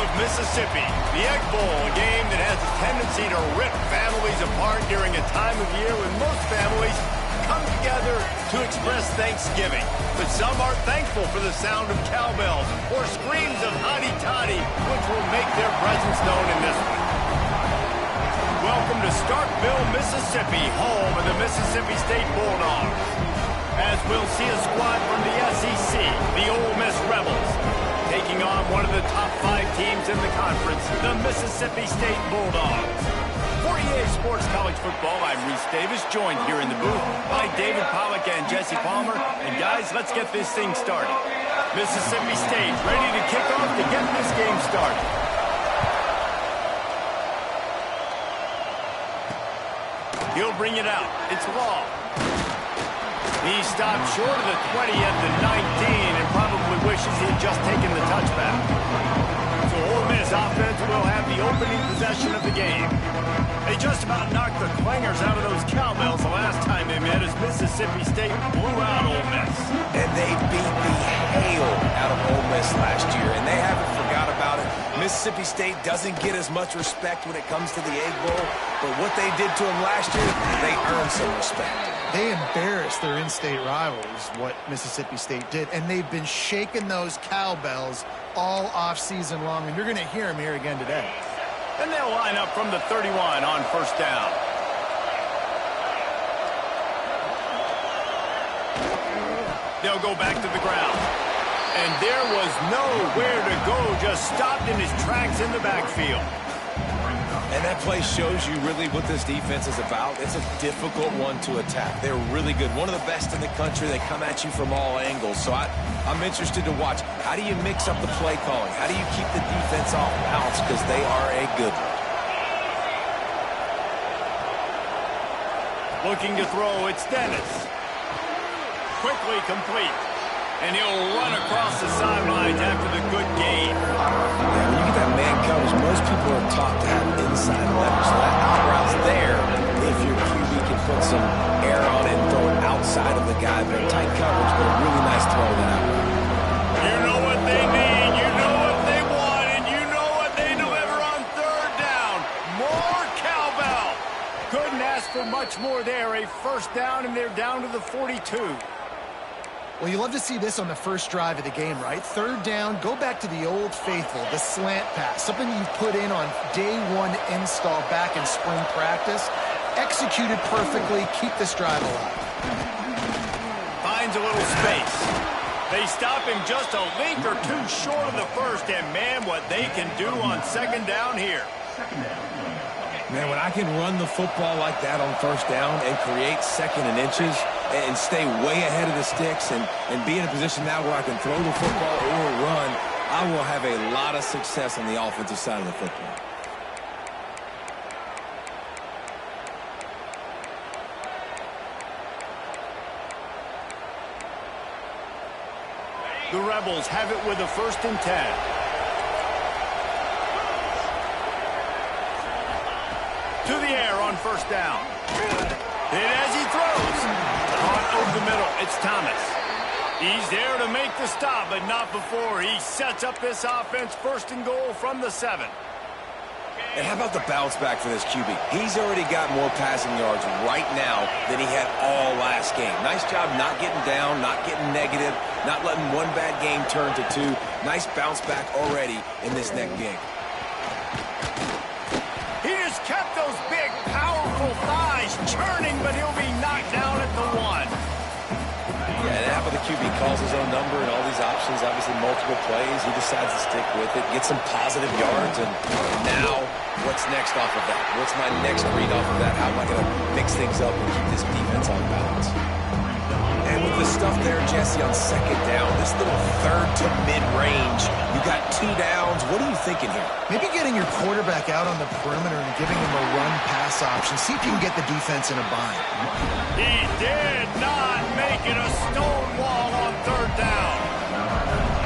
of Mississippi. The Egg Bowl, a game that has a tendency to rip families apart during a time of year when most families come together to express Thanksgiving. But some are thankful for the sound of cowbells or screams of hotty-toddy, which will make their presence known in this one. Welcome to Starkville, Mississippi, home of the Mississippi State Bulldogs. As we'll see a squad from the SEC, the Ole Miss Rebels, taking on one of the top 5 teams in the conference, the Mississippi State Bulldogs. For EA Sports College Football, I'm Reese Davis, joined here in the booth by David Pollack and Jesse Palmer. And guys, let's get this thing started. Mississippi State ready to kick off to get this game started. He'll bring it out. It's Law. He stopped short of the 20 at the 19 and probably wishes he had just taken the touchback. So Ole Miss offense will have the opening possession of the game. They just about knocked the clangers out of those cowbells the last time they met as Mississippi State blew out Ole Miss. And they beat the hail out of Ole Miss last year, and they haven't forgot about it. Mississippi State doesn't get as much respect when it comes to the Egg Bowl, but what they did to them last year, they earned some respect. They embarrassed their in-state rivals, what Mississippi State did, and they've been shaking those cowbells all off-season long, and you're going to hear them here again today. And they'll line up from the 31 on first down. They'll go back to the ground. And there was nowhere to go, just stopped in his tracks in the backfield. And that play shows you really what this defense is about. It's a difficult one to attack. They're really good. One of the best in the country. They come at you from all angles. So I'm interested to watch. How do you mix up the play calling? How do you keep the defense off balance? Because they are a good one. Looking to throw, it's Dennis. Quickly complete. And he'll run across the sidelines after the good gain. Yeah, when you get that man coverage, most people are taught to have inside leverage. So that out route's there if your QB can put some air on it and throw it outside of the guy. But tight coverage, but a really nice throw to that out. You know what they need, you know what they want, and you know what they deliver on third down. More cowbell. Couldn't ask for much more there. A first down, and they're down to the 42. Well, you love to see this on the first drive of the game, right? Third down, go back to the old faithful, the slant pass, something you put in on day one install back in spring practice. Executed perfectly, keep this drive alive. Finds a little space. They stop him just a link or two short of the first, and man, what they can do on second down here. Man, when I can run the football like that on first down and create second and inches and stay way ahead of the sticks and be in a position now where I can throw the football or run, I will have a lot of success on the offensive side of the football. The Rebels have it with a 1st and 10. To the air on first down. And as he throws, caught over the middle, it's Thomas. He's there to make the stop, but not before he sets up this offense 1st and goal from the 7. And how about the bounce back for this QB? He's already got more passing yards right now than he had all last game. Nice job not getting down, not getting negative, not letting one bad game turn to 2. Nice bounce back already in this next game. He just kept those big, powerful thighs churning, but he'll be knocked down at the 1. Yeah, and how about the QB calls his own number and all these options, obviously multiple plays. He decides to stick with it, get some positive yards, and now what's next off of that? What's my next read off of that? How am I going to mix things up and keep this defense on balance? And with the stuff there, Jesse, on second down, this little third to mid-range, you got 2 downs. What are you thinking here? Maybe getting your quarterback out on the perimeter and giving him a run-pass option. See if you can get the defense in a bind. He did not make it a stone wall on third down.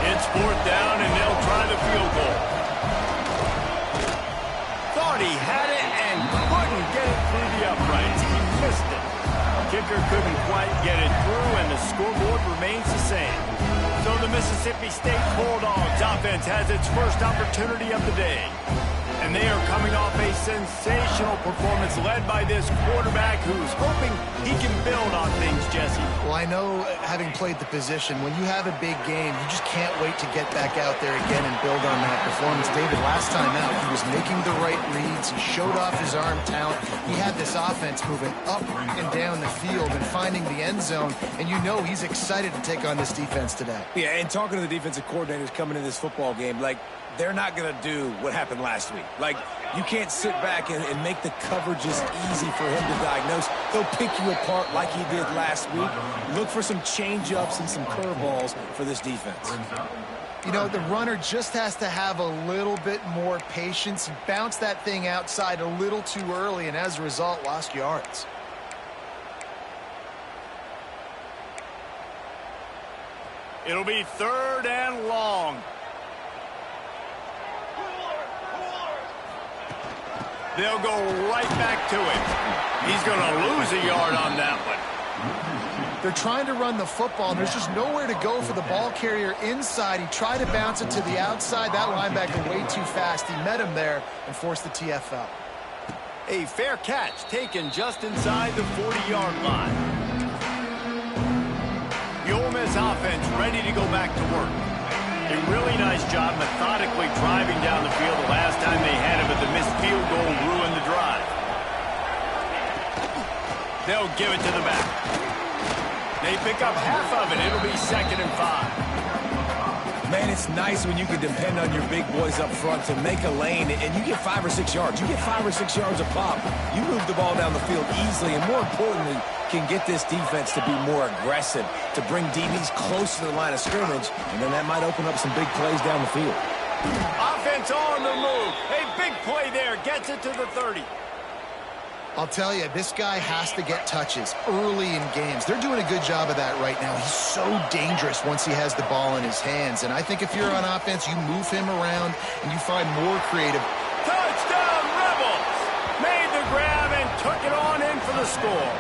It's 4th down, and they'll try the field goal. Thought he had it and couldn't get it through the uprights. He missed it. kicker couldn't quite get it through, and the scoreboard remains the same. So the Mississippi State Bulldogs offense has its first opportunity of the day. And they are coming off a sensational performance led by this quarterback who's hoping he can build on things, Jesse. Well, I know, having played the position, when you have a big game, you just can't wait to get back out there again and build on that performance. David, last time out, he was making the right reads. He showed off his arm talent. He had this offense moving up and down the field and finding the end zone. And you know he's excited to take on this defense today. Yeah, and talking to the defensive coordinators coming into this football game, like, they're not going to do what happened last week. Like, you can't sit back and make the coverages easy for him to diagnose. He'll pick you apart like he did last week. Look for some change-ups and some curveballs for this defense. You know, the runner just has to have a little bit more patience. He bounced that thing outside a little too early, and as a result, lost yards. It'll be 3rd and long. They'll go right back to it. He's going to lose a yard on that one. They're trying to run the football, and there's just nowhere to go for the ball carrier inside. He tried to bounce it to the outside. That linebacker way too fast. He met him there and forced the TFL. A fair catch taken just inside the 40-yard line. The Ole Miss offense ready to go back to work. A really nice job methodically driving down the field the last time they had it, but the missed field goal ruined the drive. They'll give it to the back. They pick up half of it. It'll be 2nd and 5. Man, it's nice when you can depend on your big boys up front to make a lane, and you get 5 or 6 yards. You get 5 or 6 yards a pop. You move the ball down the field easily, and more importantly, can get this defense to be more aggressive, to bring DBs close to the line of scrimmage, and then that might open up some big plays down the field. Offense on the move. A big play there. Gets it to the 30. I'll tell you, this guy has to get touches early in games. They're doing a good job of that right now. He's so dangerous once he has the ball in his hands. And I think if you're on offense, you move him around and you find more creative. Touchdown, Rebels! Made the grab and took it on in for the score.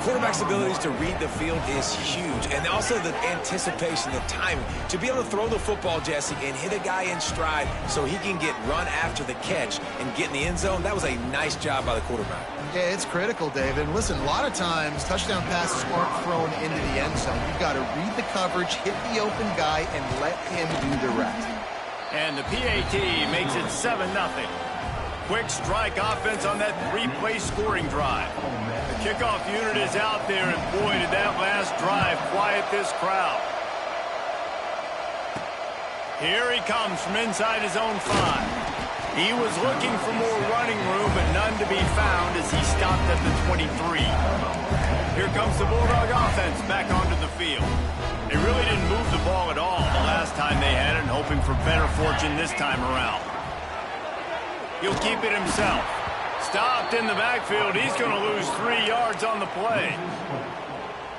Quarterback's abilities to read the field is huge, and also the anticipation, the timing. To be able to throw the football, Jesse, and hit a guy in stride so he can get run after the catch and get in the end zone, that was a nice job by the quarterback. Yeah, it's critical, David. And listen, a lot of times, touchdown passes aren't thrown into the end zone. You've got to read the coverage, hit the open guy, and let him do the rest. And the PAT makes it 7-0. Quick strike offense on that 3-play scoring drive. The kickoff unit is out there, and boy, did that last drive quiet this crowd. Here he comes from inside his own 5. He was looking for more running room, but none to be found as he stopped at the 23. Here comes the Bulldog offense back onto the field. They really didn't move the ball at all the last time they had it, and hoping for better fortune this time around. He'll keep it himself. Stopped in the backfield. He's going to lose 3 yards on the play.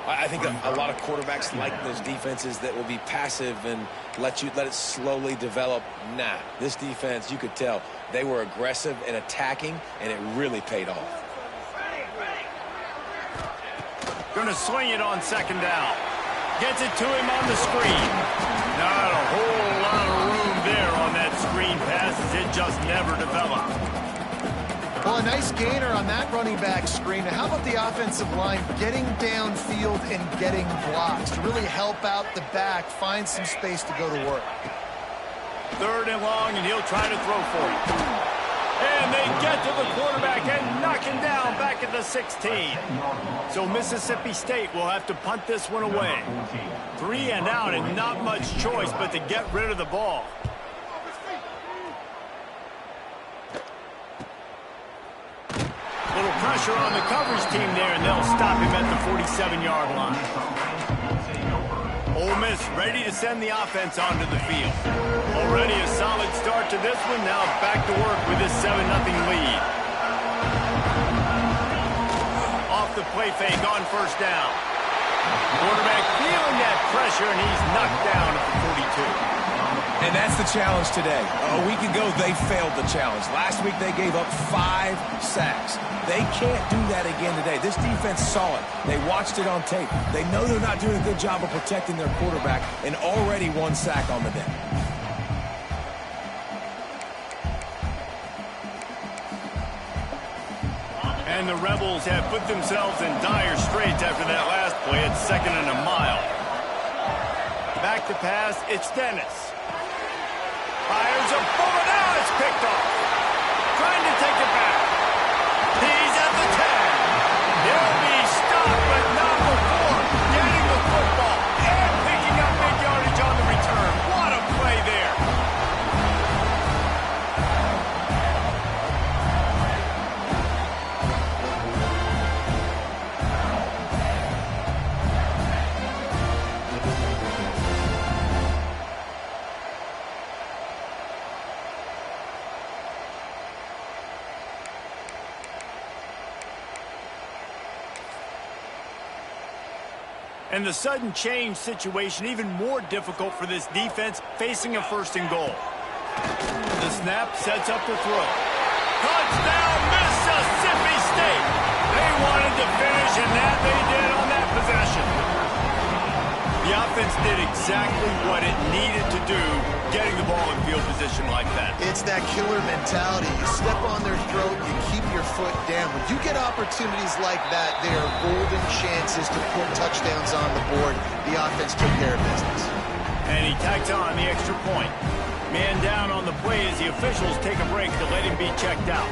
I think a lot of quarterbacks like those defenses that will be passive and let it slowly develop. Nah, this defense, you could tell, they were aggressive and attacking, and it really paid off. Going to swing it on 2nd down. Gets it to him on the screen. Not a whole lot of room there on that screen pass as it just never developed. Well, a nice gainer on that running back screen. Now, how about the offensive line getting downfield and getting blocks to really help out the back, find some space to go to work? 3rd and long, and he'll try to throw for it. And they get to the quarterback and knock him down back at the 16. So Mississippi State will have to punt this one away. 3 and out, and not much choice but to get rid of the ball. Little pressure on the coverage team there, and they'll stop him at the 47-yard line. Ole Miss ready to send the offense onto the field. Already a solid start to this one. Now back to work with this 7-0 lead. Off the play fake on 1st down. Quarterback feeling that pressure, and he's knocked down at the 42. And that's the challenge today. A week ago, they failed the challenge. Last week, they gave up 5 sacks. They can't do that again today. This defense saw it. They watched it on tape. They know they're not doing a good job of protecting their quarterback, and already 1 sack on the day. And the Rebels have put themselves in dire straits after that last play. It's 2nd and a mile. Back to pass, it's Dennis. Fires a bullet out, it's picked off. Trying to take it back. He's at the 10. He'll be stopped, but not before getting the football and picking up big yardage on the return. What a play there. And the sudden change situation even more difficult for this defense facing a 1st and goal. The snap sets up the throw. Touchdown, Mississippi State! They wanted to finish, and that they did on that possession. The offense did exactly what it needed to do, getting the ball in field position like that. It's that killer mentality. You step on their throat, you keep your foot down. When you get opportunities like that, they are golden chances to put touchdowns on the board. The offense took care of business. And he tacks on the extra point. Man down on the play as the officials take a break to let him be checked out.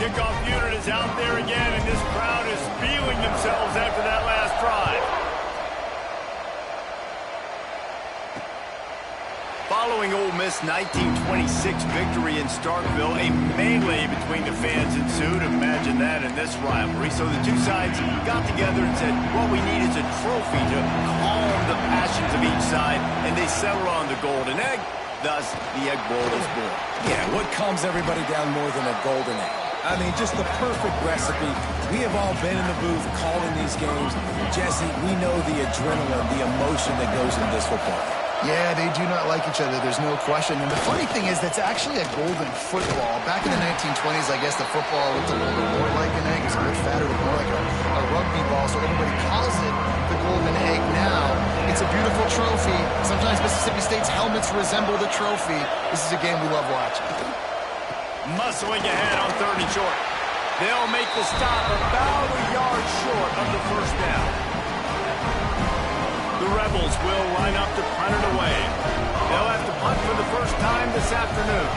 Kickoff unit is out there again, and this crowd is feeling themselves after that last drive. Following Ole Miss' 1926 victory in Starkville, a melee between the fans ensued. Imagine that in this rivalry. So the two sides got together and said, what we need is a trophy to calm the passions of each side, and they settled on the golden egg. Thus, the Egg Bowl is born. Yeah, what calms everybody down more than a golden egg? I mean, just the perfect recipe. We have all been in the booth calling these games. Jesse, we know the adrenaline, the emotion that goes into this football. Yeah, they do not like each other. There's no question. And the funny thing is, that's actually a golden football. Back in the 1920s, I guess the football looked a little bit more like an egg. It's a bit fatter, more like a rugby ball. So everybody calls it the golden egg now. It's a beautiful trophy. Sometimes Mississippi State's helmets resemble the trophy. This is a game we love watching. Muscling ahead on 3rd and short. They'll make the stop about a yard short of the 1st down. The Rebels will line up to punt it away. They'll have to punt for the first time this afternoon.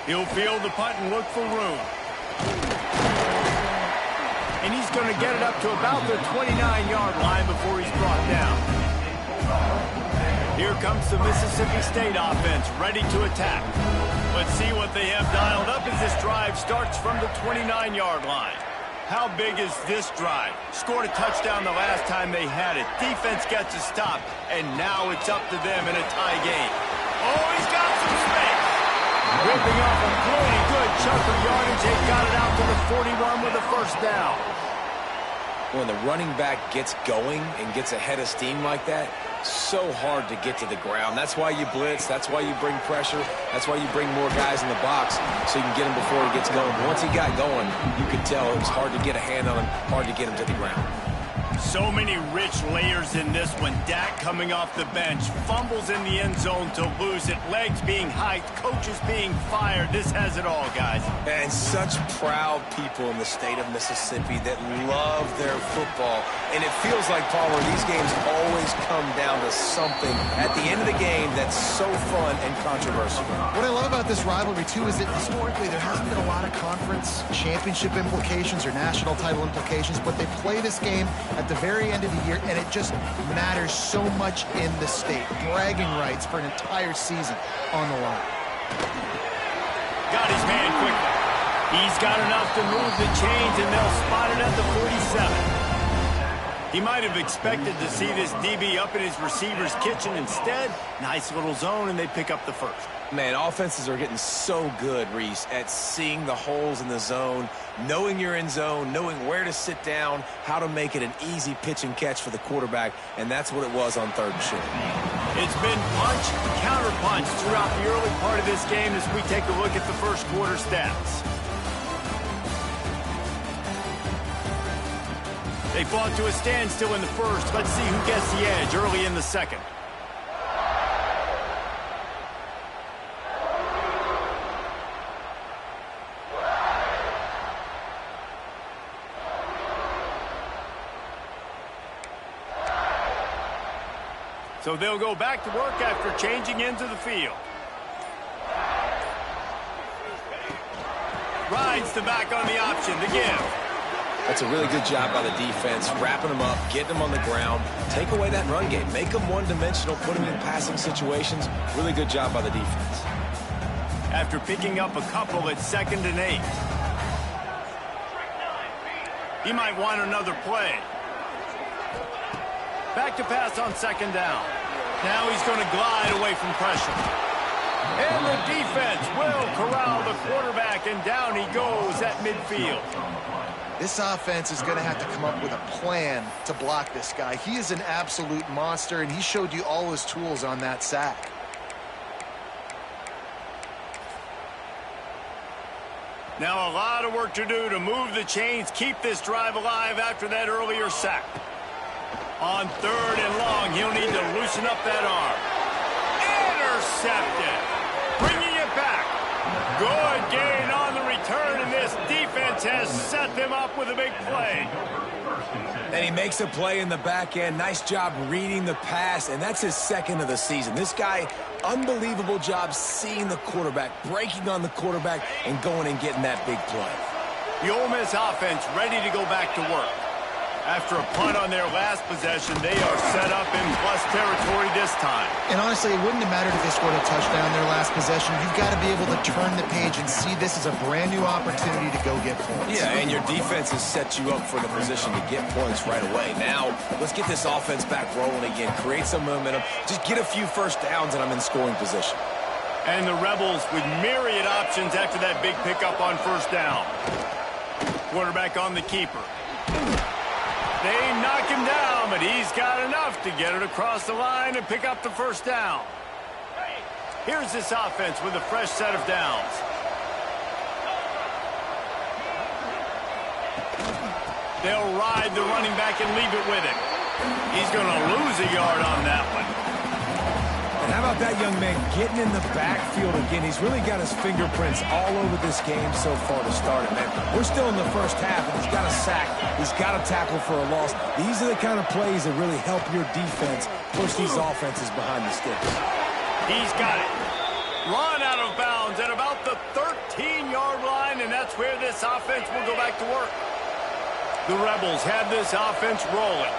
He'll field the punt and look for room. And he's going to get it up to about the 29-yard line before he's brought down. Here comes the Mississippi State offense, ready to attack. Let's see what they have dialed up as this drive starts from the 29-yard line. How big is this drive? Scored a touchdown the last time they had it. Defense gets a stop, and now it's up to them in a tie game. Oh, he's got some space. Ripping off a pretty good chunk of yardage. They got it out to the 41 with a 1st down. When the running back gets going and gets ahead of steam like that, so hard to get to the ground. That's why you blitz. That's why you bring pressure. That's why you bring more guys in the box so you can get him before he gets going. But once he got going, you could tell it was hard to get a hand on him, hard to get him to the ground. So many rich layers in this one. Dak coming off the bench, fumbles in the end zone to lose it, legs being hiked, coaches being fired. This has it all, guys. And such proud people in the state of Mississippi that love their football. And it feels like, Palmer, these games always come down to something at the end of the game that's so fun and controversial. What I love about this rivalry, too, is that historically there hasn't been a lot of conference championship implications or national title implications, but they play this game at the very end of the year, and it just matters so much in the state. Bragging rights for an entire season on the line. Got his man quickly. He's got enough to move the chains, and they'll spot it at the 47. He might have expected to see this DB up in his receiver's kitchen. Instead, nice little zone, and they pick up the first. Man, offenses are getting so good, Reese, at seeing the holes in the zone, knowing you're in zone, knowing where to sit down, how to make it an easy pitch and catch for the quarterback, and that's what it was on 3rd and short. It's been punch, counter-punch throughout the early part of this game as we take a look at the first quarter stats. They fought to a standstill in the first. Let's see who gets the edge early in the second. So they'll go back to work after changing into the field. Rides the back on the option to give. That's a really good job by the defense, wrapping them up, getting them on the ground. Take away that run game. Make them one-dimensional, put them in passing situations. Really good job by the defense. After picking up a couple at 2nd and 8. He might want another play. Back to pass on 2nd down. Now he's going to glide away from pressure. And the defense will corral the quarterback, and down he goes at midfield. This offense is going to have to come up with a plan to block this guy. He is an absolute monster, and he showed you all his tools on that sack. Now a lot of work to do to move the chains, keep this drive alive after that earlier sack. On 3rd and long, he'll need to loosen up that arm. Intercepted. Bringing it back. Good gain on the return, and this defense has set them up with a big play. And he makes a play in the back end. Nice job reading the pass, and that's his 2nd of the season. This guy, unbelievable job seeing the quarterback, breaking on the quarterback, and going and getting that big play. The Ole Miss offense ready to go back to work. After a punt on their last possession, they are set up in plus territory this time. And honestly, it wouldn't have mattered if they scored a touchdown their last possession. You've got to be able to turn the page and see this as a brand new opportunity to go get points. Yeah, and your defense has set you up for the position to get points right away. Now, let's get this offense back rolling again, create some momentum, just get a few first downs, and I'm in scoring position. And the Rebels with myriad options after that big pickup on 1st down. Quarterback on the keeper. They knock him down, but he's got enough to get it across the line and pick up the 1st down. Here's this offense with a fresh set of downs. They'll ride the running back and leave it with him. He's going to lose a yard on that one. And how about that young man getting in the backfield again? He's really got his fingerprints all over this game so far to start it, man. We're still in the first half, and he's got a sack. He's got a tackle for a loss. These are the kind of plays that really help your defense push these offenses behind the sticks. He's got it. Run out of bounds at about the 13-yard line, and that's where this offense will go back to work. The Rebels have this offense rolling.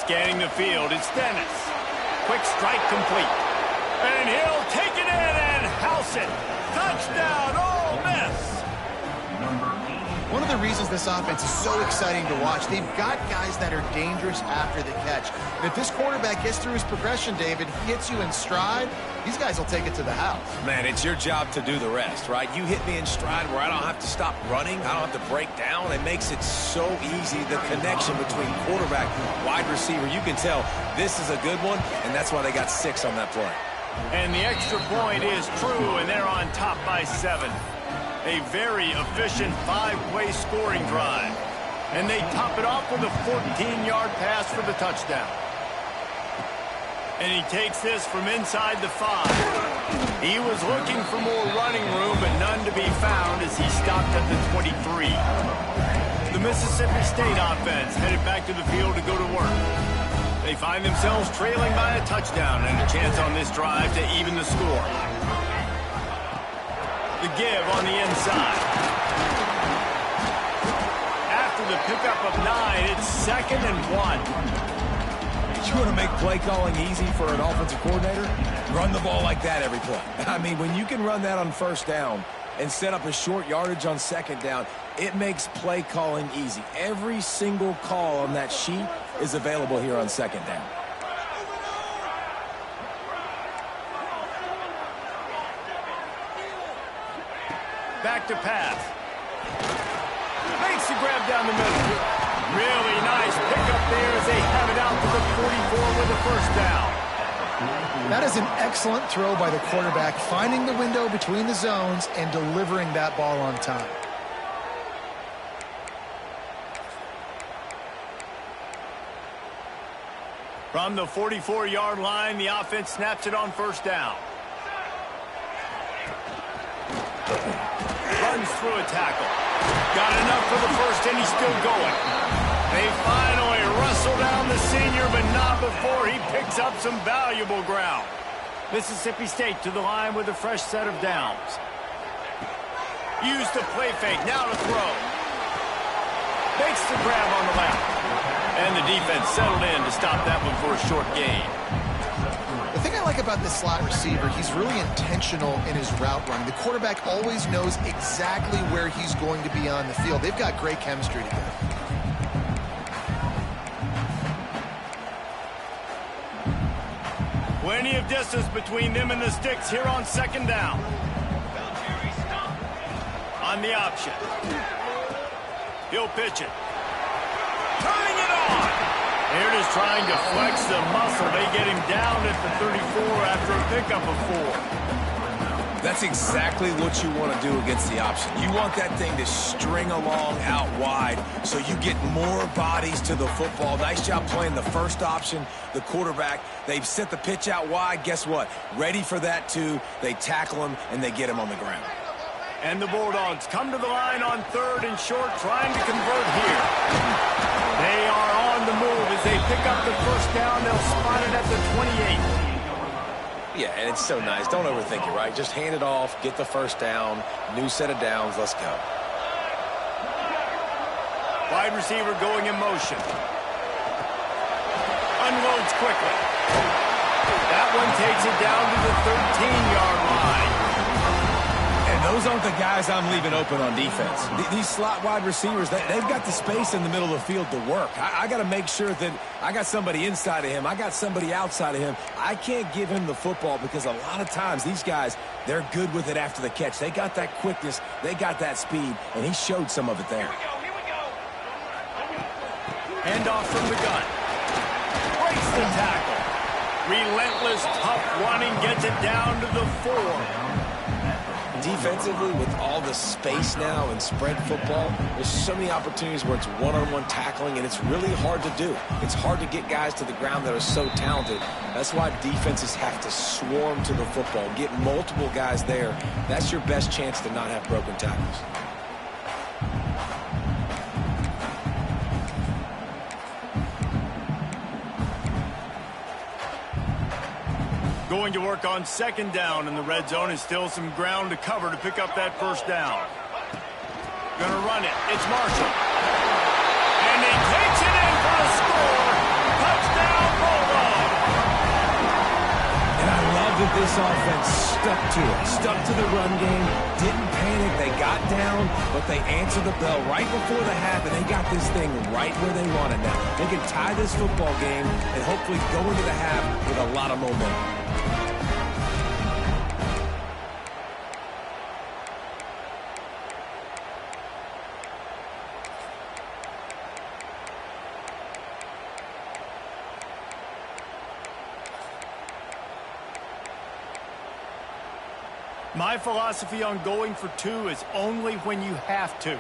Scanning the field, it's Dennis. Quick strike complete. And he'll take it in and house it. Touchdown, Ole Miss. One of the reasons this offense is so exciting to watch, they've got guys that are dangerous after the catch. And if this quarterback gets through his progression, David, he hits you in stride, these guys will take it to the house. Man, it's your job to do the rest, right? You hit me in stride where I don't have to stop running. I don't have to break down. It makes it so easy, the connection between quarterback and wide receiver. You can tell this is a good one, and that's why they got 6 on that play. And the extra point is true, and they're on top by 7. A very efficient 5-play scoring drive. And they top it off with a 14-yard pass for the touchdown. And he takes this from inside the 5. He was looking for more running room, but none to be found as he stopped at the 23. The Mississippi State offense headed back to the field to go to work. They find themselves trailing by a touchdown and a chance on this drive to even the score. The give on the inside. After the pickup of 9, it's 2nd and 1. You want to make play calling easy for an offensive coordinator? Run the ball like that every play. I mean, when you can run that on 1st down, and set up a short yardage on second down, it makes play calling easy. Every single call on that sheet is available here on second down. Back to pass. Makes the grab down the middle. Really nice pickup there as they have it out to the 44 with a first down. That is an excellent throw by the quarterback, finding the window between the zones and delivering that ball on time. From the 44-yard line, the offense snaps it on first down. Runs through a tackle. Got enough for the first, and he's still going. They finally wrestle down the senior, but not before he picks up some valuable ground. Mississippi State to the line with a fresh set of downs. Use the play fake, now to throw. Makes the grab on the left. And the defense settled in to stop that one for a short gain. The thing I like about this slot receiver, he's really intentional in his route run. The quarterback always knows exactly where he's going to be on the field. They've got great chemistry together. Plenty of distance between them and the sticks here on second down. On the option. He'll pitch it. Turning it on. They're just trying to flex the muscle. They get him down at the 34 after a pickup of 4. That's exactly what you want to do against the option. You want that thing to string along out wide so you get more bodies to the football. Nice job playing the first option, the quarterback. They've set the pitch out wide. Guess what? Ready for that too. They tackle him and they get him on the ground. And the Bulldogs come to the line on third and short, trying to convert here. They are on the move as they pick up the first down. They'll spot it at the 28. Yeah, and it's so nice. Don't overthink it, right? Just hand it off, get the first down, new set of downs, let's go. Wide receiver going in motion. Unloads quickly. That one takes it down to the 13-yard line. And those aren't the guys I'm leaving open on defense. These slot wide receivers, they've got the space in the middle of the field to work. I got to make sure that I got somebody inside of him. I got somebody outside of him. I can't give him the football because a lot of times these guys, they're good with it after the catch. They got that quickness. They got that speed, and he showed some of it there. Handoff from the gun. Breaks the tackle. Relentless, tough running, gets it down to the 4. Defensively, with all the space now and spread football, there's so many opportunities where it's one-on-one tackling, and it's really hard to do. It's hard to get guys to the ground that are so talented. That's why defenses have to swarm to the football, get multiple guys there. That's your best chance to not have broken tackles. Going to work on second down in the red zone, and still some ground to cover to pick up that first down. Gonna run it. It's Marshall. And he takes it in for the score. Touchdown, Bulldogs. And I love that this offense stuck to it. Stuck to the run game. Didn't panic. They got down, but they answered the bell right before the half, and they got this thing right where they want it now. They can tie this football game and hopefully go into the half with a lot of momentum. My philosophy on going for 2 is only when you have to.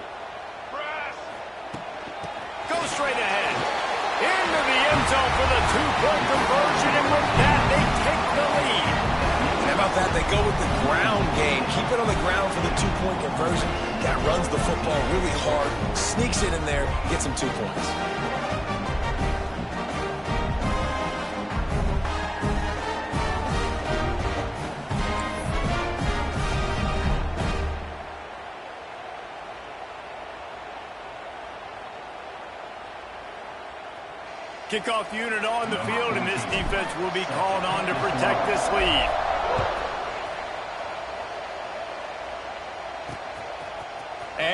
Go straight ahead. Into the end zone for the 2-point conversion, and with that, they take the lead. How about that? They go with the ground game. Keep it on the ground for the 2-point conversion. That runs the football really hard, sneaks it in there, gets them 2 points. Kickoff unit on the field, and this defense will be called on to protect this lead.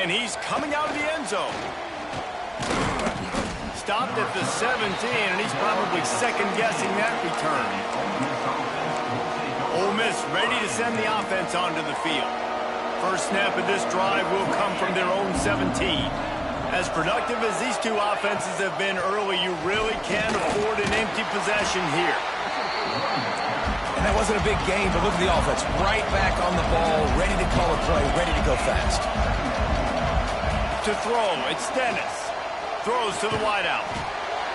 And he's coming out of the end zone. Stopped at the 17, and he's probably second-guessing that return. Ole Miss ready to send the offense onto the field. First snap of this drive will come from their own 17. As productive as these two offenses have been early, you really can't afford an empty possession here. And that wasn't a big game, but look at the offense. Right back on the ball, ready to call a play, ready to go fast. To throw, it's Dennis. Throws to the wideout.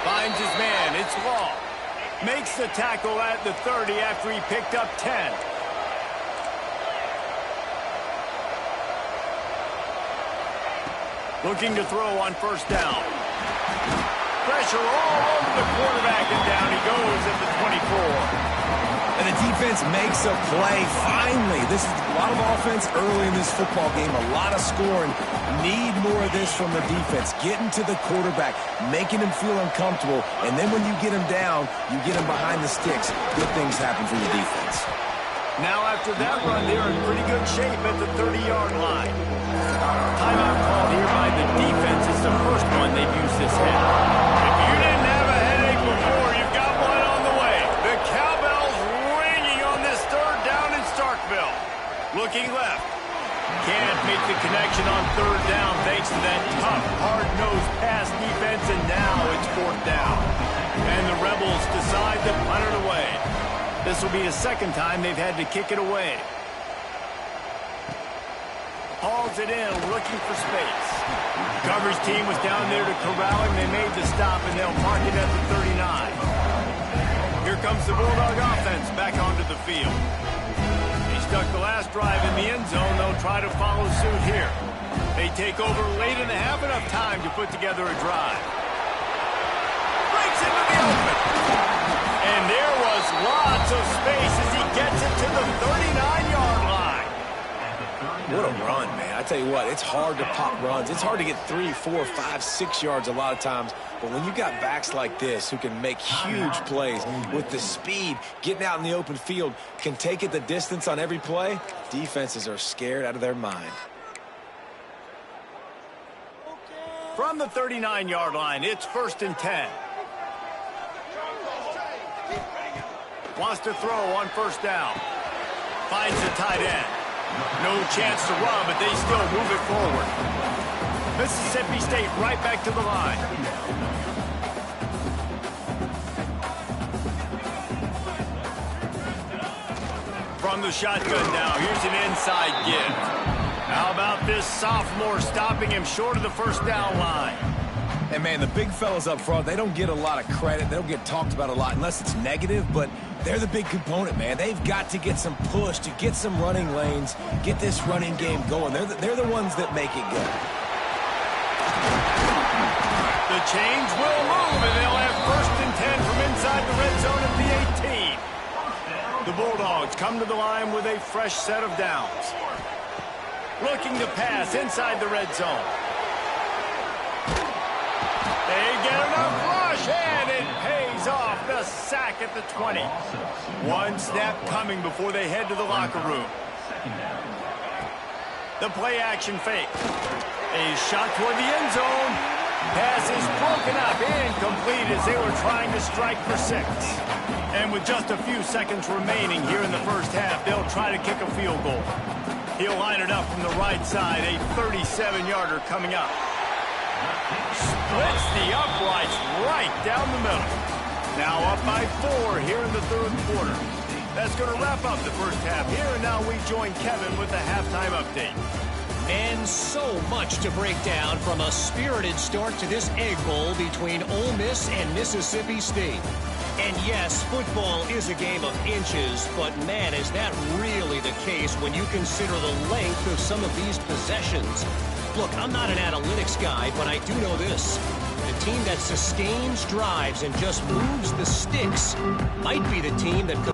Finds his man, it's Law. Makes the tackle at the 30 after he picked up 10. Looking to throw on first down. Pressure all over the quarterback, and down he goes at the 24. And the defense makes a play. Finally, this is a lot of offense early in this football game, a lot of scoring. Need more of this from the defense. Getting to the quarterback, making him feel uncomfortable, and then when you get him down, you get him behind the sticks. Good things happen for your defense. Now after that run, they're in pretty good shape at the 30-yard line. Timeout called here by the defense. It's the first one they've used this half. If you didn't have a headache before, you've got one on the way. The cowbell's ringing on this third down in Starkville. Looking left. Can't make the connection on third down thanks to that tough, hard-nosed pass defense, and now it's fourth down. And the Rebels decide to punt it away. This will be the second time they've had to kick it away. Hauls it in, looking for space. Coverage team was down there to corral him. They made the stop, and they'll park it at the 39. Here comes the Bulldog offense back onto the field. He stuck the last drive in the end zone. They'll try to follow suit here. They take over late in the half, enough time to put together a drive. Breaks into the open. And there was lots of space as he gets it to the 39-yard line. What a run, man. I tell you what, it's hard to pop runs. It's hard to get 3, 4, 5, 6 yards a lot of times. But when you got backs like this who can make huge plays with the speed, getting out in the open field, can take it the distance on every play, defenses are scared out of their mind. From the 39-yard line, it's 1st and 10. Wants to throw on first down. Finds the tight end. No chance to run, but they still move it forward. Mississippi State right back to the line. From the shotgun now, here's an inside give. How about this sophomore stopping him short of the first down line? And, man, the big fellas up front, they don't get a lot of credit. They don't get talked about a lot unless it's negative, but they're the big component, man. They've got to get some push, to get some running lanes, get this running game going. They're the ones that make it go. The chains will move, and they'll have 1st and 10 from inside the red zone at the 18. The Bulldogs come to the line with a fresh set of downs. Looking to pass inside the red zone. They get enough rush, and it pays off. The sack at the 20. One snap coming before they head to the locker room. The play action fake. A shot toward the end zone. Pass is broken up, incomplete as they were trying to strike for 6. And with just a few seconds remaining here in the first half, they'll try to kick a field goal. He'll line it up from the right side, a 37-yarder coming up. Splits the uprights right down the middle. Now up by 4 here in the third quarter. That's going to wrap up the first half here, and now we join Kevin with the halftime update. And so much to break down from a spirited start to this Egg Bowl between Ole Miss and Mississippi State. And yes, football is a game of inches, but man, is that really the case when you consider the length of some of these possessions. Look, I'm not an analytics guy, but I do know this. The team that sustains drives and just moves the sticks might be the team that could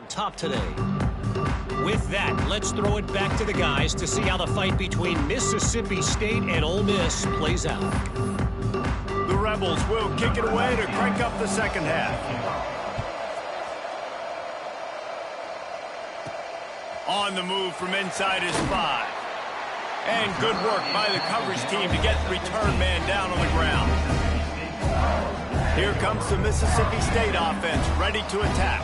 top today. With that, let's throw it back to the guys to see how the fight between Mississippi State and Ole Miss plays out. The Rebels will kick it away to crank up the second half. On the move from inside his 5. And good work by the coverage team to get the return man down on the ground. Here comes the Mississippi State offense, ready to attack.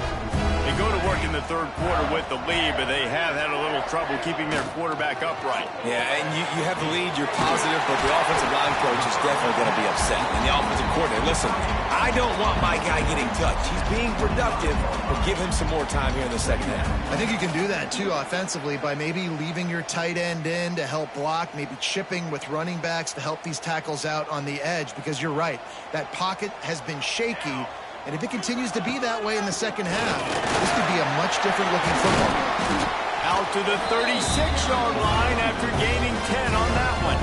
They go to work in the third quarter with the lead, but they have had a little trouble keeping their quarterback upright. Yeah, and you have the lead, you're positive, but the offensive line coach is definitely going to be upset. And the offensive coordinator, listen, I don't want my guy getting touched. He's being productive, but give him some more time here in the second half. I think you can do that, too, offensively, by maybe leaving your tight end in to help block, maybe chipping with running backs to help these tackles out on the edge, because you're right, that pocket has been shaky. And if it continues to be that way in the second half, this could be a much different looking football game. Out to the 36-yard line after gaining 10 on that one.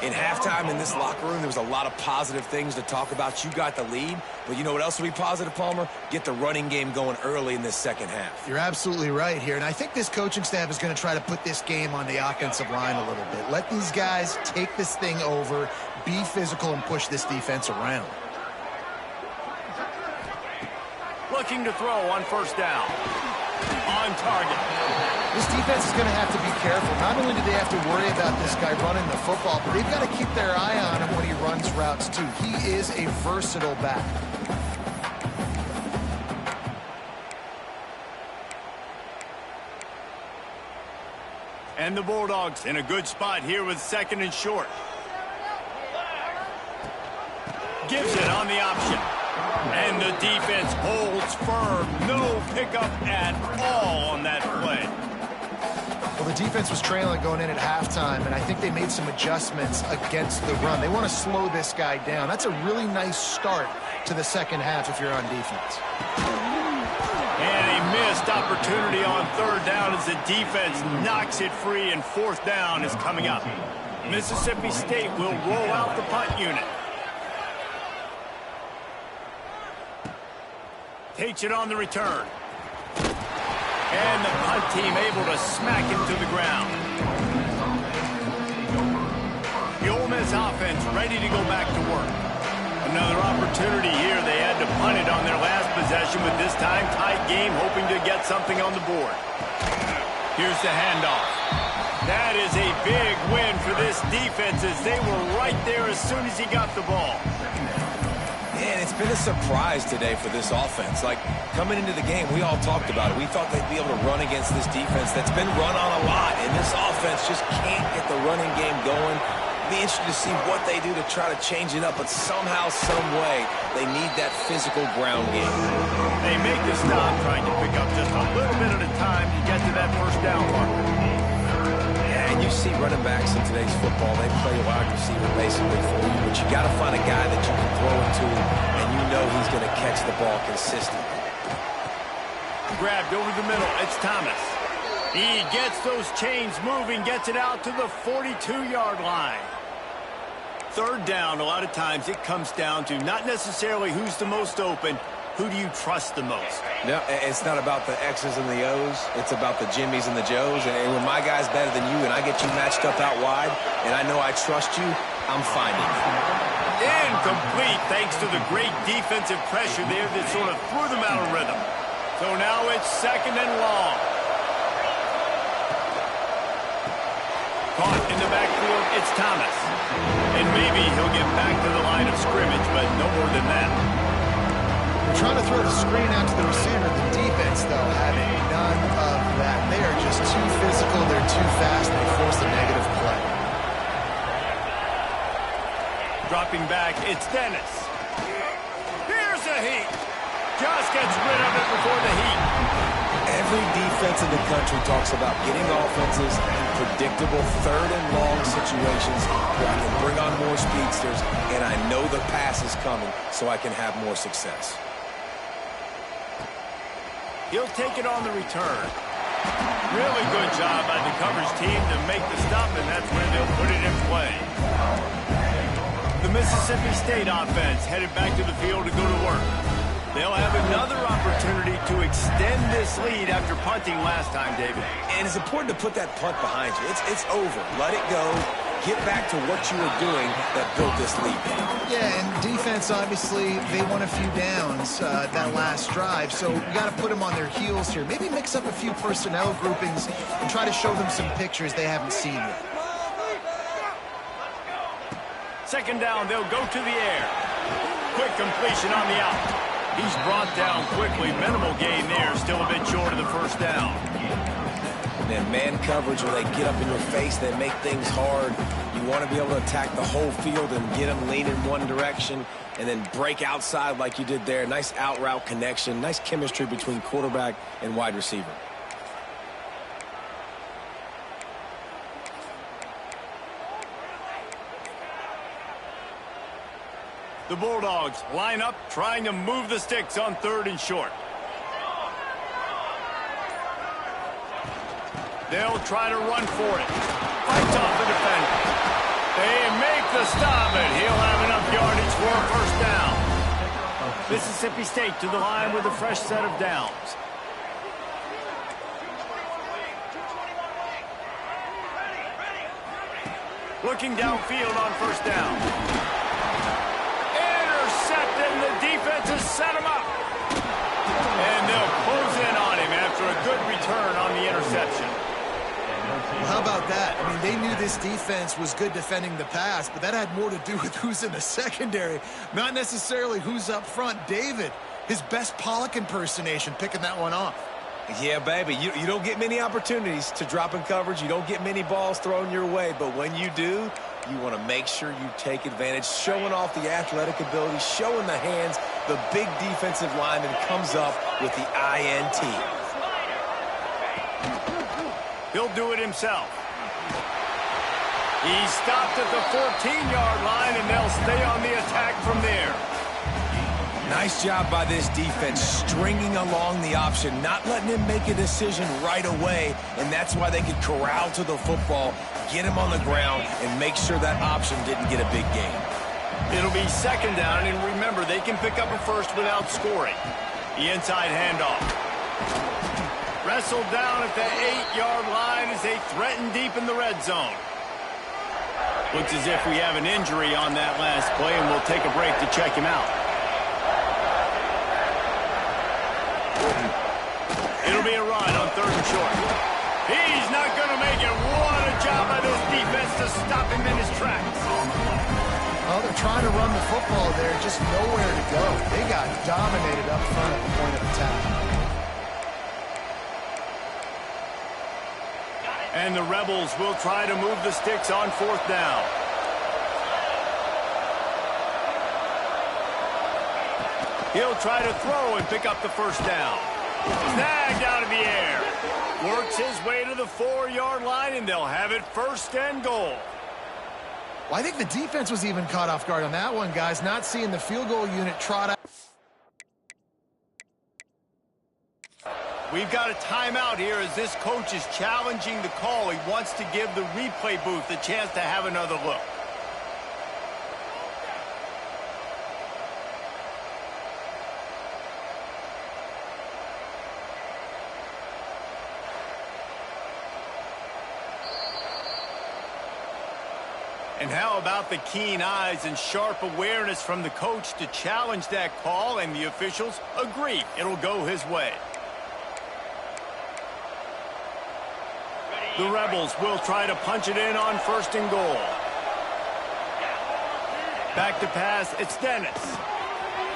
In halftime in this locker room, there was a lot of positive things to talk about. You got the lead, but you know what else will be positive, Palmer? Get the running game going early in this second half. You're absolutely right here, and I think this coaching staff is going to try to put this game on the offensive line a little bit. Let these guys take this thing over, be physical, and push this defense around. Looking to throw on first down. On target. This defense is going to have to be careful. Not only do they have to worry about this guy running the football, but they've got to keep their eye on him when he runs routes, too. He is a versatile back. And the Bulldogs in a good spot here with second and short. Gives it on the option. And the defense holds firm. No pickup at all on that play. Well, the defense was trailing going in at halftime, and I think they made some adjustments against the run. They want to slow this guy down. That's a really nice start to the second half if you're on defense. And a missed opportunity on third down as the defense knocks it free, and fourth down is coming up. Mississippi State will roll out the punt unit. Takes it on the return. And the punt team able to smack him to the ground. The Ole Miss offense ready to go back to work. Another opportunity here. They had to punt it on their last possession, but this time tight game, hoping to get something on the board. Here's the handoff. That is a big win for this defense as they were right there as soon as he got the ball. And it's been a surprise today for this offense. Like, coming into the game, we all talked about it. We thought they'd be able to run against this defense that's been run on a lot, and this offense just can't get the running game going. Be interested to see what they do to try to change it up, but somehow, some way, they need that physical ground game. They make the stop, trying to pick up just a little bit at a time to get to that first down marker. And you see running backs in today's football, they play a wide receiver basically for you, but you got to find a guy that you can throw it to, and you know he's going to catch the ball consistently. Grabbed over the middle, it's Thomas. He gets those chains moving, gets it out to the 42-yard line. Third down, a lot of times it comes down to not necessarily who's the most open, who do you trust the most? No, it's not about the X's and the O's. It's about the Jimmies and the Joes. And when my guy's better than you and I get you matched up out wide and I know I trust you, I'm finding you. Incomplete thanks to the great defensive pressure there that sort of threw them out of rhythm. So now it's second and long. Caught in the backfield, it's Thomas. And maybe he'll get back to the line of scrimmage, but no more than that. They're trying to throw the screen out to the receiver. The defense, though, having none of that. They are just too physical. They're too fast. They force the negative play. Dropping back, it's Dennis. Here's the heat. Just gets rid of it before the heat. Every defense in the country talks about getting offenses in predictable third and long situations where I can bring on more speedsters and I know the pass is coming so I can have more success. He'll take it on the return. Really good job by the coverage team to make the stop, and that's where they'll put it in play. The Mississippi State offense headed back to the field to go to work. They'll have another opportunity to extend this lead after punting last time, David. And it's important to put that punt behind you. It's over. Let it go. Get back to what you were doing that built this lead. Yeah, and defense, obviously, they won a few downs that last drive, so you got to put them on their heels here. Maybe mix up a few personnel groupings and try to show them some pictures they haven't seen yet. Second down, they'll go to the air. Quick completion on the out. He's brought down quickly. Minimal gain there. Still a bit short of the first down. And then man coverage, when they get up in your face, they make things hard. You want to be able to attack the whole field and get them leaning one direction and then break outside like you did there. Nice out route connection. Nice chemistry between quarterback and wide receiver. The Bulldogs line up, trying to move the sticks on 3rd and short. They'll try to run for it. Fights off the defender. They make the stop, and he'll have enough yardage for a first down. Mississippi State to the line with a fresh set of downs. Looking downfield on first down. And the defense has set him up. And they'll close in on him after a good return on the interception. Well, how about that? I mean, they knew this defense was good defending the pass, but that had more to do with who's in the secondary, not necessarily who's up front. David, his best Pollock impersonation, picking that one off. Yeah, baby, you don't get many opportunities to drop in coverage. You don't get many balls thrown your way, but when you do, you want to make sure you take advantage, showing off the athletic ability, showing the hands. The big defensive lineman comes up with the INT. He'll do it himself. He stopped at the 14-yard line, and they'll stay on the attack from there. Nice job by this defense, stringing along the option, not letting him make a decision right away, and that's why they could corral to the football, get him on the ground, and make sure that option didn't get a big gain. It'll be second down, and remember, they can pick up a first without scoring. The inside handoff. Wrestled down at the 8-yard line as they threaten deep in the red zone. Looks as if we have an injury on that last play, and we'll take a break to check him out. It'll be a run on 3rd and short. He's not going to make it. What a job by this defense to stop him in his tracks. Well, they're trying to run the football there, just nowhere to go. They got dominated up front at the point of attack. And the Rebels will try to move the sticks on 4th down. He'll try to throw and pick up the first down. Snagged out of the air. Works his way to the 4-yard line, and they'll have it 1st and goal. Well, I think the defense was even caught off guard on that one, guys, not seeing the field goal unit trot out. We've got a timeout here as this coach is challenging the call. He wants to give the replay booth a chance to have another look. And how about the keen eyes and sharp awareness from the coach to challenge that call, and the officials agree it'll go his way. The Rebels will try to punch it in on 1st and goal. Back to pass, it's Dennis.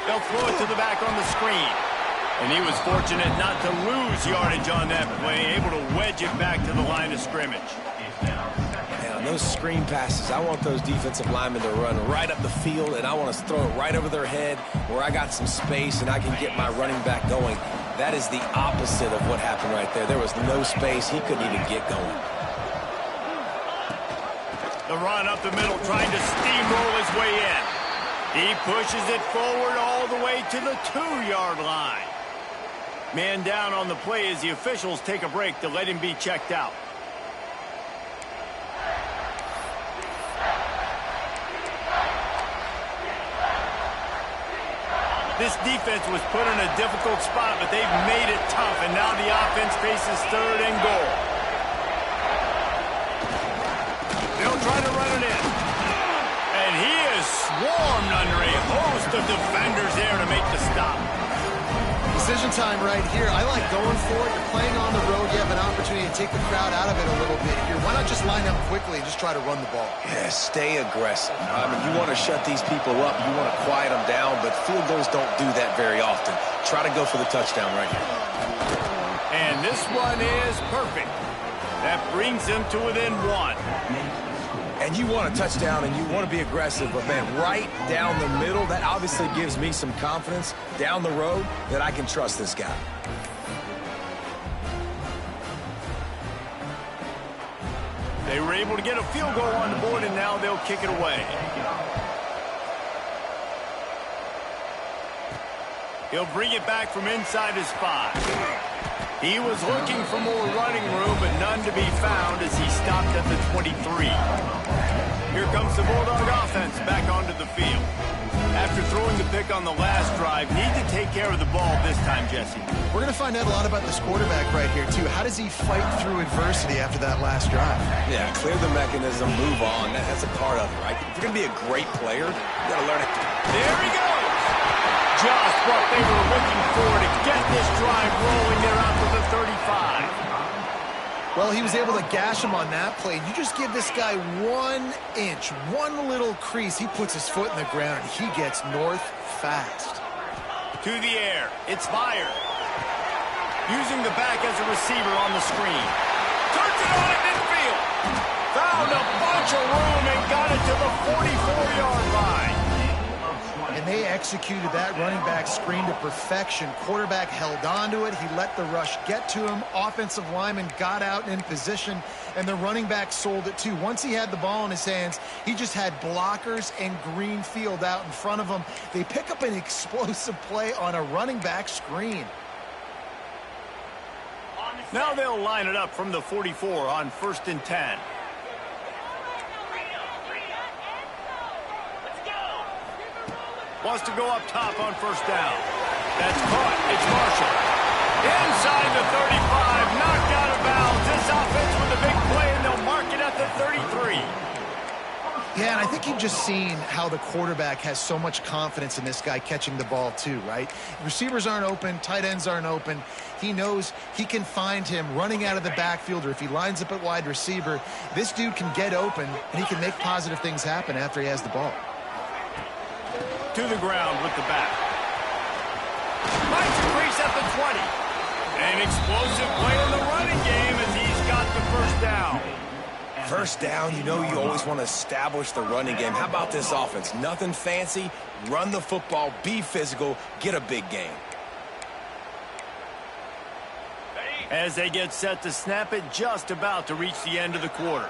They'll throw it to the back on the screen. And he was fortunate not to lose yardage on that play, able to wedge it back to the line of scrimmage. On those screen passes, I want those defensive linemen to run right up the field, and I want to throw it right over their head where I got some space and I can get my running back going. That is the opposite of what happened right there. There was no space. He couldn't even get going. The run up the middle, trying to steamroll his way in. He pushes it forward all the way to the 2-yard line. Man down on the play as the officials take a break to let him be checked out. This defense was put in a difficult spot, but they've made it tough, and now the offense faces 3rd and goal. They'll try to run it in. And he is swarmed under a host of defenders there to make the stop. Decision time right here. I like going for it. You're playing on the road. You have an opportunity to take the crowd out of it a little bit here. Why not just line up quickly and just try to run the ball? Yeah, stay aggressive. I mean, you want to shut these people up. You want to quiet them down, but field goals don't do that very often. Try to go for the touchdown right here. And this one is perfect. That brings them to within 1. And you want a touchdown and you want to be aggressive, but man, right down the middle, that obviously gives me some confidence down the road that I can trust this guy. They were able to get a field goal on the board, and now they'll kick it away. He'll bring it back from inside his 5. He was looking for more running room, but none to be found as he stopped at the 23. Here comes the Bulldog offense back onto the field. After throwing the pick on the last drive, need to take care of the ball this time, Jesse. We're going to find out a lot about this quarterback right here, too. How does he fight through adversity after that last drive? Yeah, clear the mechanism, move on. That's a part of it, right? If you're going to be a great player, you got to learn it. There he goes! Just what they were looking for to get this drive rolling there out to the 35. Well, he was able to gash him on that play. You just give this guy 1 inch, one little crease. He puts his foot in the ground, and he gets north fast. To the air. It's fired. Using the back as a receiver on the screen. Turns it on at midfield. Found a bunch of room and got it to the 44-yard line. And they executed that running back screen to perfection. Quarterback held on to it. He let the rush get to him. Offensive lineman got out in position, and the running back sold it too. Once he had the ball in his hands, he just had blockers and green field out in front of him. They pick up an explosive play on a running back screen. Now they'll line it up from the 44 on 1st and 10. Wants to go up top on 1st down. That's caught. It's Marshall. Inside the 35. Knocked out of bounds. This offense with a big play, and they'll mark it at the 33. Yeah, and I think you've just seen how the quarterback has so much confidence in this guy catching the ball too, right? Receivers aren't open. Tight ends aren't open. He knows he can find him running out of the backfield, or if he lines up at wide receiver, this dude can get open, and he can make positive things happen after he has the ball. To the ground with the back. Finds a crease at the 20. An explosive play in the running game as he's got the 1st down. 1st down, you know you always want to establish the running game. How about this offense? Nothing fancy. Run the football, be physical, get a big gain. As they get set to snap it, just about to reach the end of the quarter.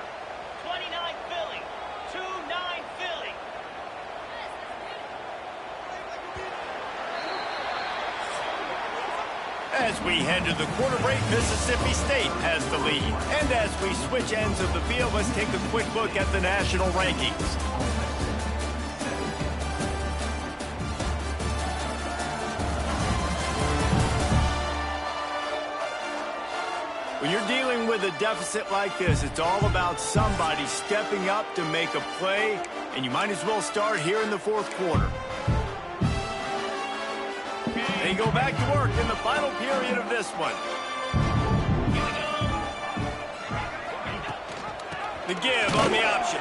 As we head to the quarter break, Mississippi State has the lead. And as we switch ends of the field, let's take a quick look at the national rankings. When you're dealing with a deficit like this, it's all about somebody stepping up to make a play, and you might as well start here in the 4th quarter. They go back to work in the final period of this one. The give on the option.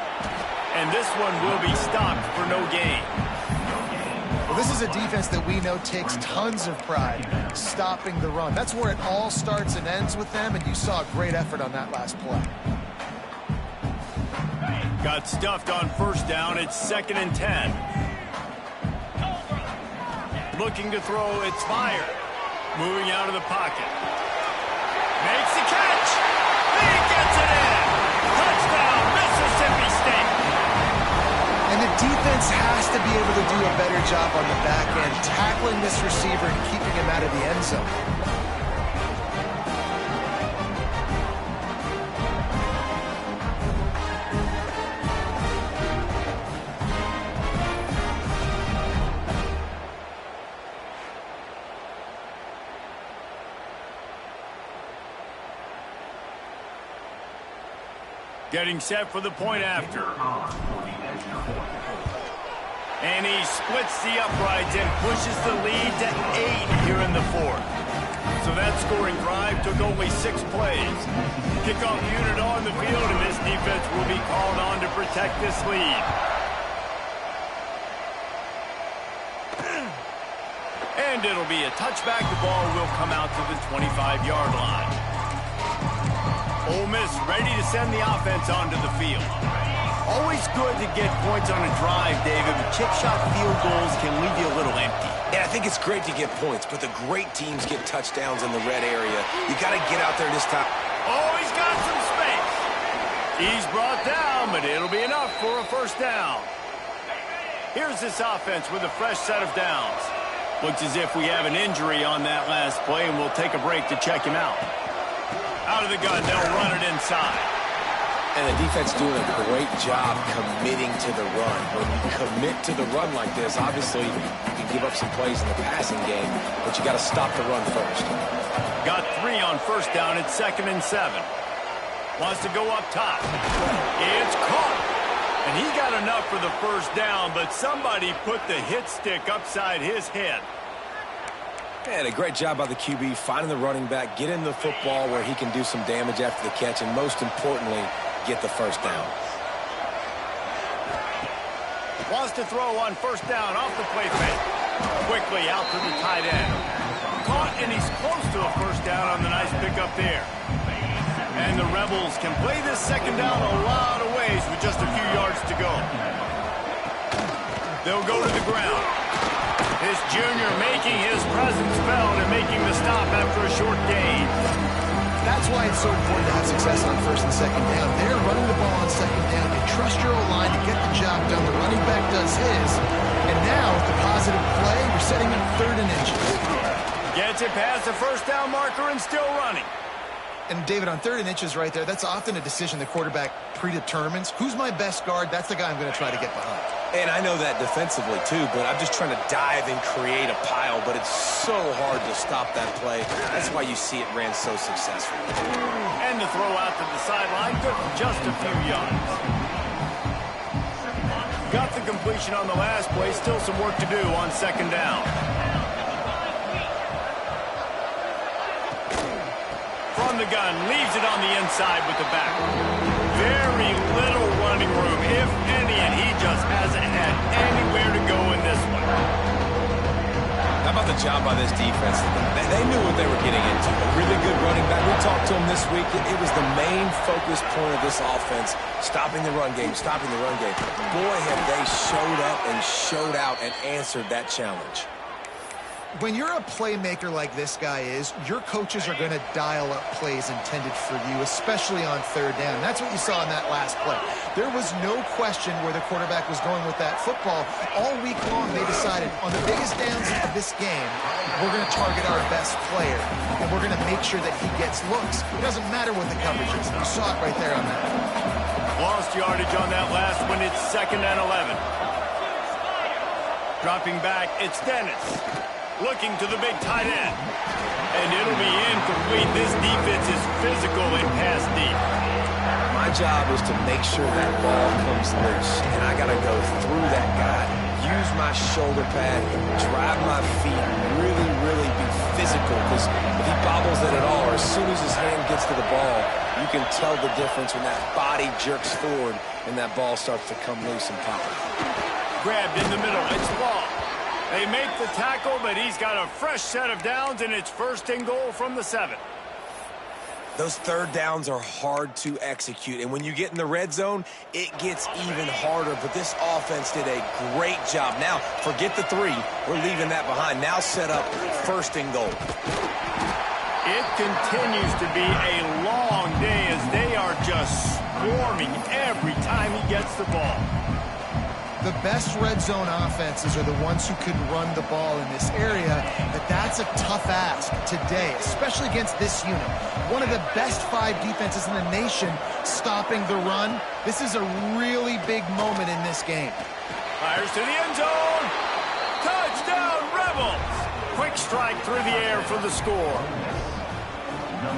And this one will be stopped for no gain. Well, this is a defense that we know takes tons of pride stopping the run. That's where it all starts and ends with them, and you saw a great effort on that last play. Got stuffed on 1st down. It's 2nd and 10. Looking to throw, it's fired. Moving out of the pocket. Makes the catch. He gets it in. Touchdown, Mississippi State. And the defense has to be able to do a better job on the back end, tackling this receiver and keeping him out of the end zone. Getting set for the point after. And he splits the uprights and pushes the lead to 8 here in the fourth. So that scoring drive took only 6 plays. Kickoff unit on the field, and this defense will be called on to protect this lead. And it'll be a touchback. The ball will come out to the 25-yard line. Ole Miss ready to send the offense onto the field. Always good to get points on a drive, David, but chip shot field goals can leave you a little empty. Yeah, I think it's great to get points, but the great teams get touchdowns in the red area. You got to get out there this time. Oh, he's got some space. He's brought down, but it'll be enough for a first down. Here's this offense with a fresh set of downs. Looks as if we have an injury on that last play, and we'll take a break to check him out. Out of the gun, they'll run it inside. And the defense doing a great job committing to the run. When you commit to the run like this, obviously you can give up some plays in the passing game, but you got to stop the run first. Got 3 on first down. It's 2nd and 7. Wants to go up top. It's caught. And he got enough for the first down, but somebody put the hit stick upside his head. And a great job by the QB finding the running back, getting the football where he can do some damage after the catch, and most importantly, get the first down. Wants to throw on first down off the play fake. Quickly out to the tight end. Caught, and he's close to a first down on the nice pickup there. And the Rebels can play this second down a lot of ways with just a few yards to go. They'll go to the ground. This junior making his presence felt and making the stop after a short gain. That's why it's so important to have success on first and second down. They're running the ball on second down. You trust your O-line to get the job done. The running back does his. And now, with the positive play, you're setting up 3rd and inches. Gets it past the first down marker and still running. And, David, on 3rd and inches right there, that's often a decision the quarterback predetermines. Who's my best guard? That's the guy I'm going to try to get behind. And I know that defensively, too, but I'm just trying to dive and create a pile, but it's so hard to stop that play. That's why you see it ran so successful. And the throw out to the sideline took just a few yards. Got the completion on the last play. Still some work to do on second down. From the gun, leaves it on the inside with the back. Very little running room, if any, and he just hasn't had anywhere to go in this one. How about the job by this defense? They knew what they were getting into. A really good running back. We talked to him this week. It was the main focus point of this offense, stopping the run game, stopping the run game. Boy, have they showed up and showed out and answered that challenge. When you're a playmaker like this guy is, your coaches are going to dial up plays intended for you, especially on 3rd down. And that's what you saw in that last play. There was no question where the quarterback was going with that football. All week long, they decided on the biggest downs of this game, we're going to target our best player, and we're going to make sure that he gets looks. It doesn't matter what the coverage is. You saw it right there on that. Lost yardage on that last one. It's 2nd and 11. Dropping back, it's Dennis. Looking to the big tight end. And it'll be incomplete. This defense is physical and pass deep. My job is to make sure that ball comes loose. And I got to go through that guy, use my shoulder pad, drive my feet, really be physical. Because if he bobbles it at all, or as soon as his hand gets to the ball, you can tell the difference when that body jerks forward and that ball starts to come loose and pop. Grabbed in the middle. It's long. They make the tackle, but he's got a fresh set of downs, and it's 1st and goal from the 7. Those 3rd downs are hard to execute, and when you get in the red zone, it gets even harder, but this offense did a great job. Now, forget the 3. We're leaving that behind. Now set up 1st and goal. It continues to be a long day as they are just swarming every time he gets the ball. The best red zone offenses are the ones who can run the ball in this area, but that's a tough ask today, especially against this unit. One of the best 5 defenses in the nation stopping the run. This is a really big moment in this game. Fires to the end zone. Touchdown, Rebels! Quick strike through the air for the score.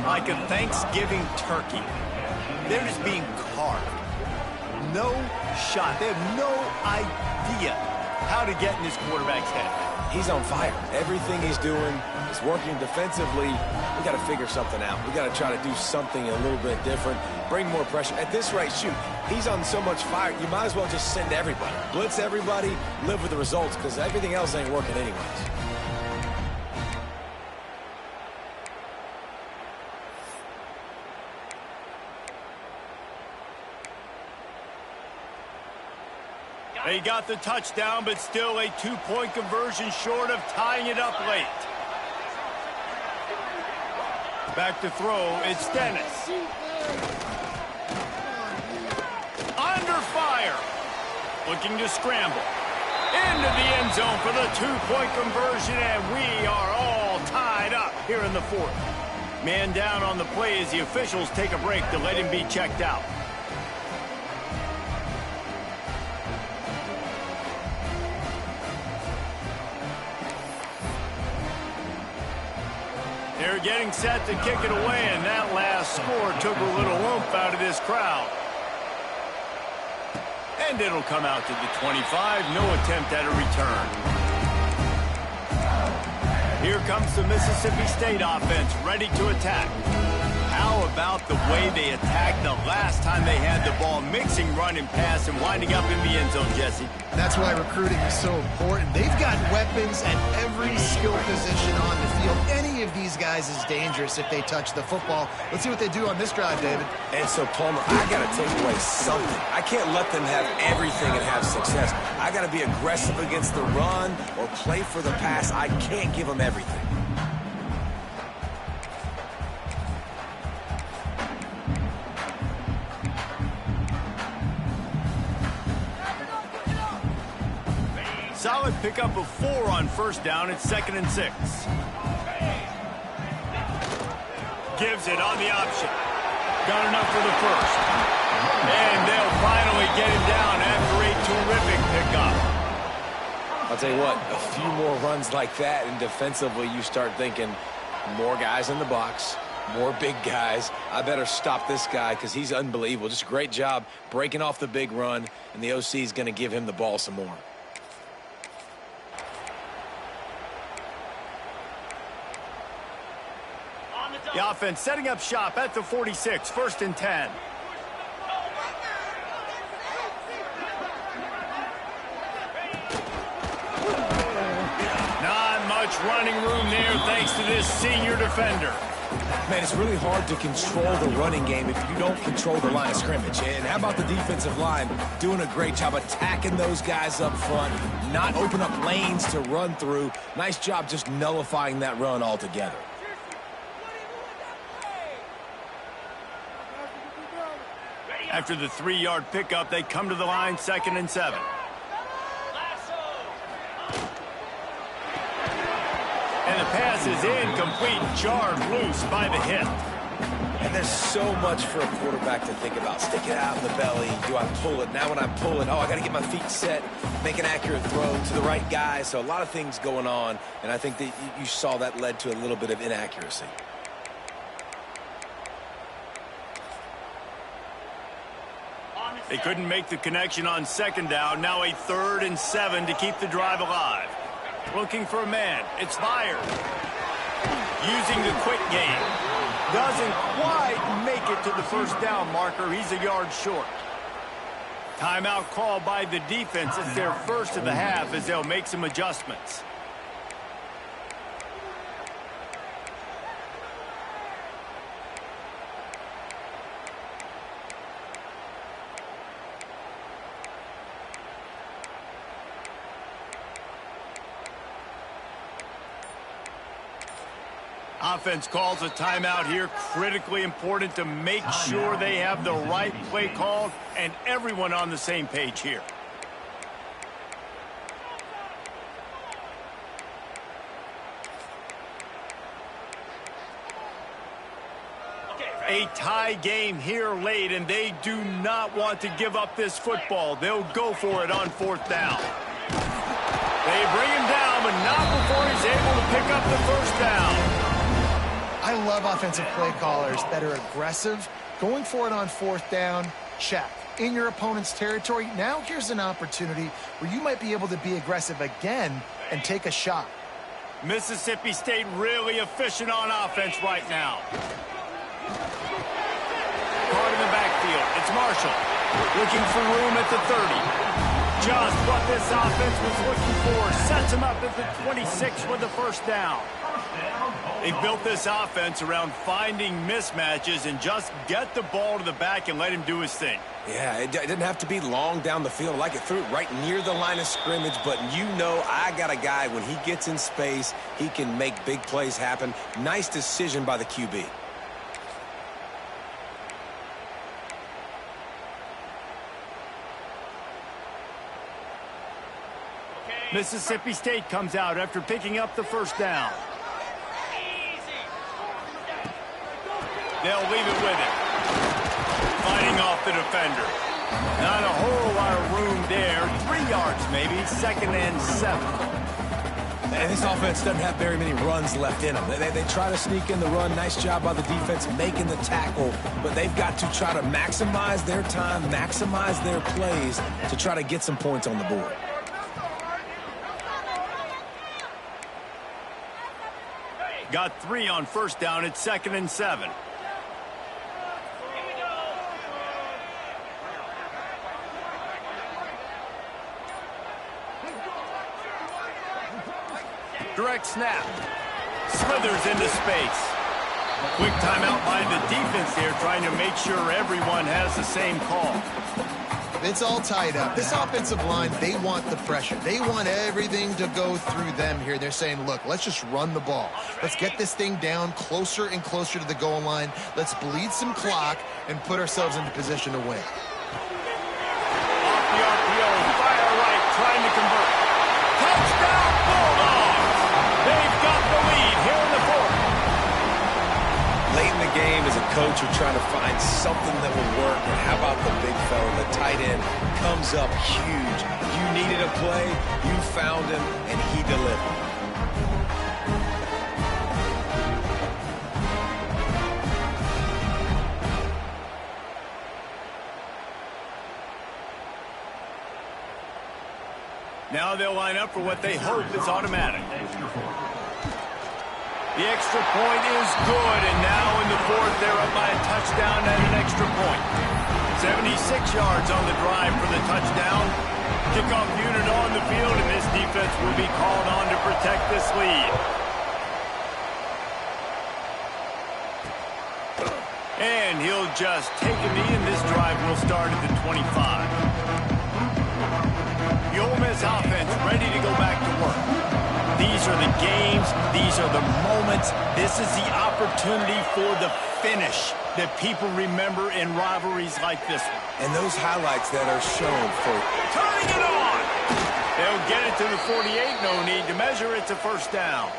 Like a Thanksgiving turkey. They're just being carved. No shot. They have no idea how to get in this quarterback's head. He's on fire. Everything he's doing is working defensively. We got to figure something out. We got to try to do something a little bit different. Bring more pressure. At this rate, shoot, he's on so much fire, you might as well just send everybody. Blitz everybody, live with the results, because everything else ain't working anyways. They got the touchdown, but still a two-point conversion short of tying it up late. Back to throw, it's Dennis. Under fire. Looking to scramble. Into the end zone for the two-point conversion, and we are all tied up here in the fourth. Man down on the play as the officials take a break to let him be checked out. They're getting set to kick it away, and that last score took a little oomph out of this crowd. And it'll come out to the 25. No attempt at a return. Here comes the Mississippi State offense, ready to attack. How about the way they attacked the last time they had the ball, mixing run and pass and winding up in the end zone, Jesse? That's why recruiting is so important. They've got weapons at every skill position on the field. Any of these guys is dangerous if they touch the football. Let's see what they do on this drive, David. And so, Palmer, I got to take away something. I can't let them have everything and have success. I got to be aggressive against the run or play for the pass. I can't give them everything. Solid pickup of 4 on first down. It's 2nd and 6. Gives it on the option. Got enough for the first. And they'll finally get him down after a terrific pickup. I'll tell you what, a few more runs like that, and defensively you start thinking more guys in the box, more big guys. I better stop this guy because he's unbelievable. Just a great job breaking off the big run, and the OC is going to give him the ball some more. The offense setting up shop at the 46, 1st and 10. Not much running room there thanks to this senior defender. Man, it's really hard to control the running game if you don't control the line of scrimmage. And how about the defensive line doing a great job attacking those guys up front, not open up lanes to run through. Nice job just nullifying that run altogether. After the 3-yard pickup, they come to the line, 2nd and 7. And the pass is incomplete, jarred loose by the hip. And there's so much for a quarterback to think about. Stick it out in the belly. Do I pull it? Now when I pull it, I got to get my feet set, make an accurate throw to the right guy. So a lot of things going on, and I think that you saw that led to a little bit of inaccuracy. They couldn't make the connection on 2nd down. Now a 3rd and 7 to keep the drive alive. Looking for a man. It's fired. Using the quick game. Doesn't quite make it to the 1st down marker. He's a yard short. Timeout called by the defense. It's their first of the half as they'll make some adjustments. Offense calls a timeout here. Critically important to make sure they have the right play called and everyone on the same page here. A tie game here late, and they do not want to give up this football. They'll go for it on 4th down. They bring him down, but not before he's able to pick up the 1st down. I love offensive play callers that are aggressive, Going for it on fourth down, check. In your opponent's territory, now here's an opportunity where you might be able to be aggressive again and take a shot. Mississippi State really efficient on offense right now. Caught in the backfield. It's Marshall. Looking for room at the 30. Just what this offense was looking for. Sets him up at the 26 with the first down. They built this offense around finding mismatches and just get the ball to the back and let him do his thing. Yeah, it didn't have to be long down the field. Like it threw it right near the line of scrimmage, but you know I got a guy, when he gets in space, he can make big plays happen. Nice decision by the QB. Mississippi State comes out after picking up the first down. They'll leave it with him. Fighting off the defender. Not a whole lot of room there. 3 yards maybe. 2nd and 7. And this offense doesn't have very many runs left in them. They try to sneak in the run. Nice job by the defense making the tackle. But they've got to try to maximize their time, maximize their plays to try to get some points on the board. Got 3 on first down. It's 2nd and 7. Direct snap. Slithers into space. Quick timeout by the defense here, trying to make sure everyone has the same call. It's all tied up. This offensive line, they want the pressure. They want everything to go through them here. They're saying, look, let's just run the ball. Let's get this thing down closer and closer to the goal line. Let's bleed some clock and put ourselves into position to win. Off the RPO, fire right, trying to convert. Touchdown, Bulldogs! They've got the lead here in the 4th. Late in the game, as a coach, you're trying to find something that will work. And how about the big fella, the tight end, comes up huge. You needed a play, you found him, and he delivered. Now they'll line up for what they hope is automatic. The extra point is good, and now in the 4th, they're up by a touchdown and an extra point. 76 yards on the drive for the touchdown. Kickoff unit on the field, and this defense will be called on to protect this lead. And he'll just take a knee, and this drive will start at the 25. The Ole Miss offense ready to go back to work. These are the games. These are the moments. This is the opportunity for the finish that people remember in rivalries like this one. And those highlights that are shown for Turning it on. They'll get it to the 48. No need to measure. It's a first down.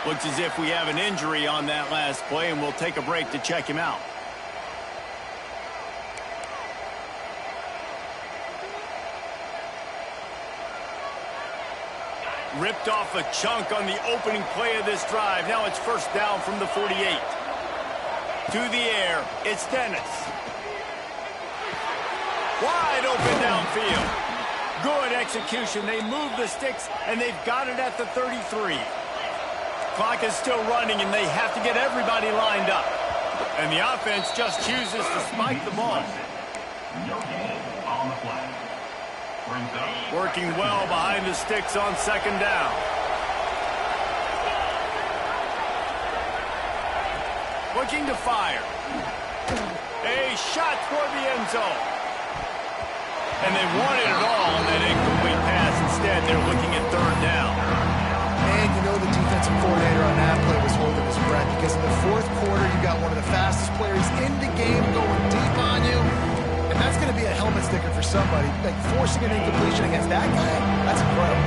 Looks as if we have an injury on that last play, and we'll take a break to check him out. Ripped off a chunk on the opening play of this drive. Now it's first down from the 48. To the air, it's Dennis. Wide open downfield. Good execution. They move the sticks, and they've got it at the 33. Clock is still running, and they have to get everybody lined up. And the offense just chooses to spike the ball. Working well behind the sticks on second down. Looking to fire. A shot toward the end zone. And they wanted it all on that incomplete pass. Instead, they're looking at third down. And you know the defensive coordinator on that play was holding his breath, because in the 4th quarter, you got one of the fastest players in the game going deep on you. And that's going to be a helmet sticker for somebody. Like, forcing an incompletion against that guy, that's incredible.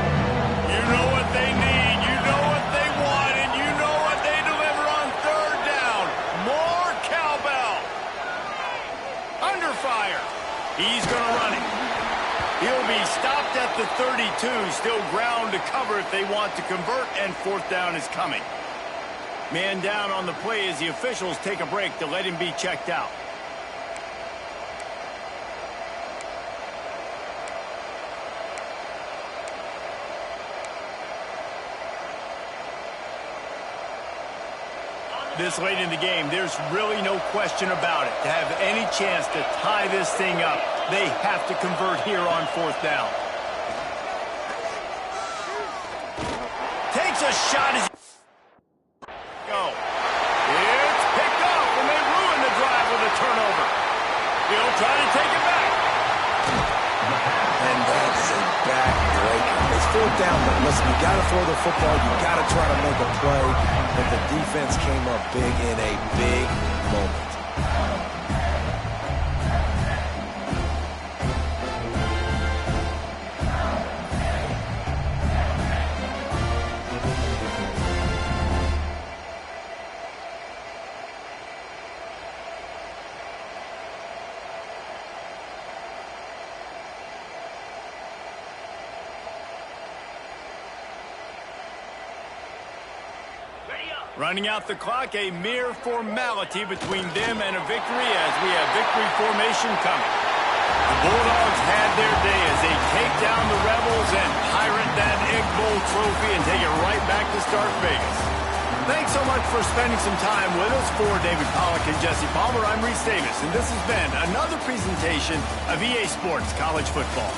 You know what they need, you know what they want, and you know what they deliver on third down. More cowbell. Under fire. He's going to run it. He'll be stopped at the 32. Still ground to cover if they want to convert, and fourth down is coming. Man down on the play as the officials take a break to let him be checked out. This late in the game, there's really no question about it. To have any chance to tie this thing up, they have to convert here on 4th down. Takes a shot as go. It's picked up, and they ruin the drive with a turnover. He'll try to take it back. And that is a back-breaker. It's 4th down, but listen, you got to throw the football. You got to try to make a play. But the defense came up big in a big moment. Running out the clock, a mere formality between them and a victory as we have victory formation coming. The Bulldogs had their day as they take down the Rebels and pirate that Egg Bowl trophy and take it right back to Stark Vegas. Thanks so much for spending some time with us. For David Pollack and Jesse Palmer, I'm Reese Davis, and this has been another presentation of EA Sports College Football.